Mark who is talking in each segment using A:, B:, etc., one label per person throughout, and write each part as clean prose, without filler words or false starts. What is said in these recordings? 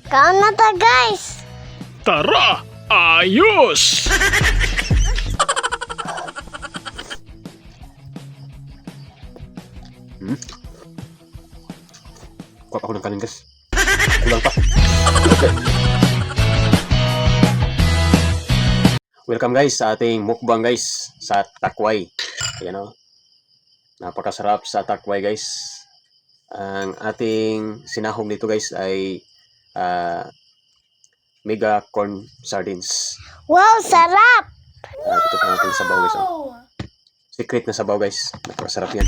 A: Kaon na ta guys!
B: Tara! Ayos!
C: Kuha pa ako ng kanin guys. Kulang pa. Welcome guys sa ating mukbang guys sa takway. Ayan o. Napakasarap sa takway guys. Ang ating sinahog dito guys ay mega corn sardines.
A: Wow, sarap!
C: Ito pa natin sabaw guys. Secret na sabaw guys. Napakasarap yan.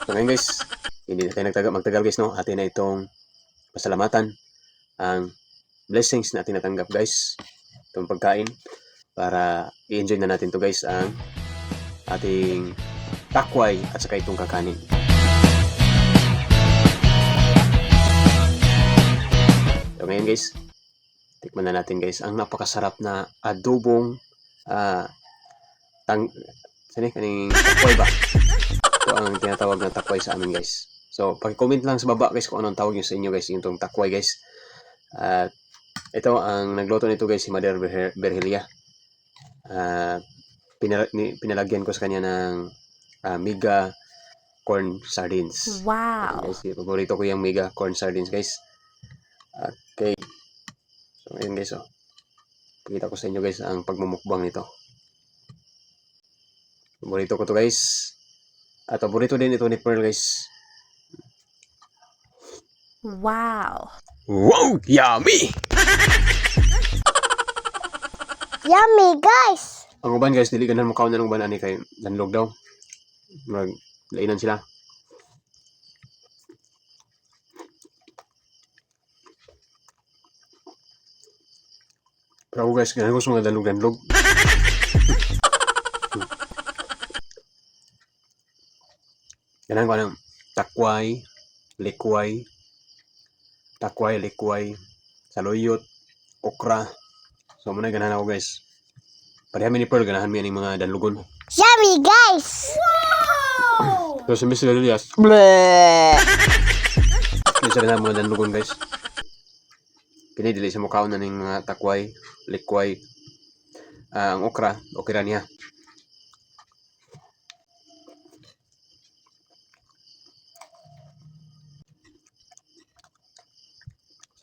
C: So ngayon guys, hindi na tayo magtagal guys no. Atin na itong pasalamatan ang blessings na ating natanggap guys. Itong pagkain para i-enjoy na natin to guys ang ating takway at saka itong kakanin. So ngayon guys, tikman na natin guys ang napakasarap na adobong kaning takway ba? Ito ang tinatawag na takway sa amin guys. So paki-comment lang sa baba guys kung anong tawag nyo sa inyo guys yung itong takway guys. At ito ang nagluto nito guys si Mother Berhelia. Pinalagyan ko sa kanya ng mega corn sardines.
A: Wow!
C: Guys, paborito ko yung mega corn sardines guys. Okay. So ayun guys oh. Pakita ko sa inyo guys ang pagmumukbang nito. Paborito ko to guys. At paborito din ito ni Pearl guys.
A: Wow!
B: Wow! Yummy!
A: Yummy guys!
C: Ang uban guys, dili ganahan mo kaon na ng uban ani kay danlog daw. Lainan sila. Pero ako guys, ganahan ko sa mga danlog. Ganahan ko ng takway, likway, saluyot, okra. So muna ganahan ako guys. Pareha mi ni Pearl, ganahan mi aning mga danlugon.
A: Yummy guys!
C: So si Miss Lilias,
A: Bleh!
C: isa rin ang mga danlugon guys. Kini dili sa mukaon na ning mga takway, likway, ang okra, okay ra niya.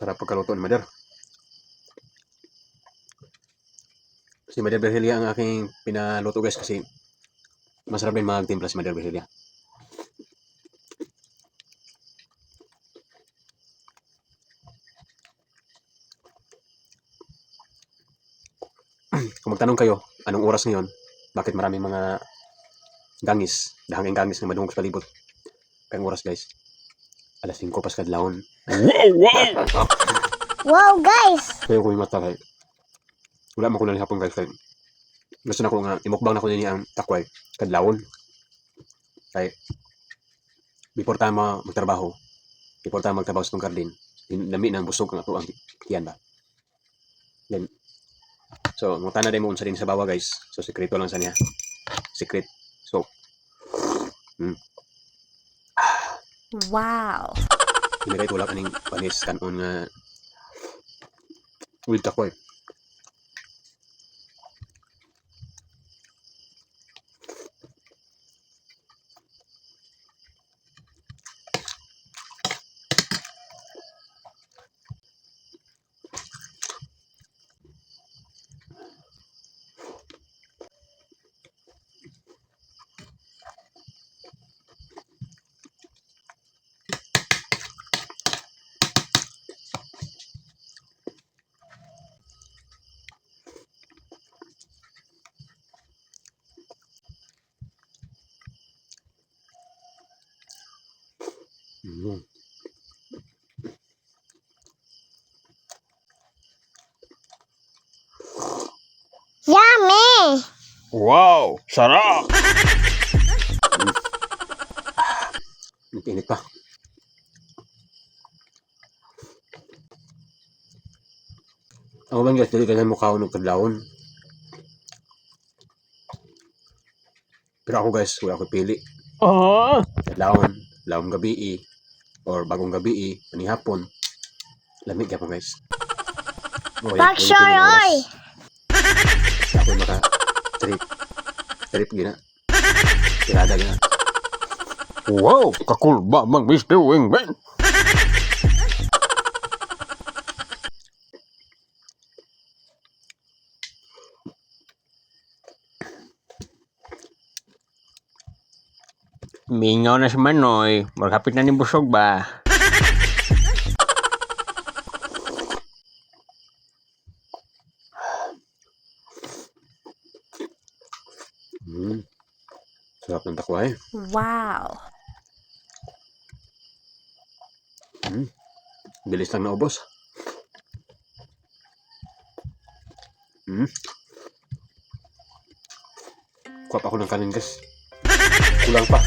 C: Sarap pagkaluto ni Mother. Si Mother Berhelia ang aking pinaluto guys kasi masarap din magtimpla si Mother Berhelia. Kung magtanong kayo, anong oras ngayon? Bakit maraming mga gangis, dahanging gangis na madungog sa palibot? Kayong oras guys, alas 5 pas kadlawon.
B: Wow! Wow!
A: Wow guys!
C: Kaya ko yung mata kay wala man ko na hapon guys kay gusto na ko nga imukbang na ko niya ang takway kadlawon. Kay before tayo magtrabaho sa itong garden, dami ng busog ang ato ang tiyan ba. Then, so, mga na din mo unsa din sa bawa guys. So, sekreto lang sa niya. Secret. So,
A: Wow!
C: hindi kahit wala kaning panis kanon nga with takway.
A: Yummy!
B: Wow! Sarap!
C: Init pa. Ako bang guys, dili ka na mukha ng kadlawon. Pero ako guys, wala ko pili. Kadlawon, lawom gabi or bagong gabi, manihapon. Lamig ka po guys. Oh,
A: Pak
C: yan,
A: Shoy,
C: yung
A: oy!
C: oras. Ako maka trip. Trip gina. Tirada gina.
B: Wow, kakul ba mang Mr. Wingman? Mingaw na si Manoy. Magkapit na ni Busog ba?
C: Sarap ng takway.
D: Wow.
C: Bilis lang naubos. Kuha pa ako ng kanin guys. Kulang pa.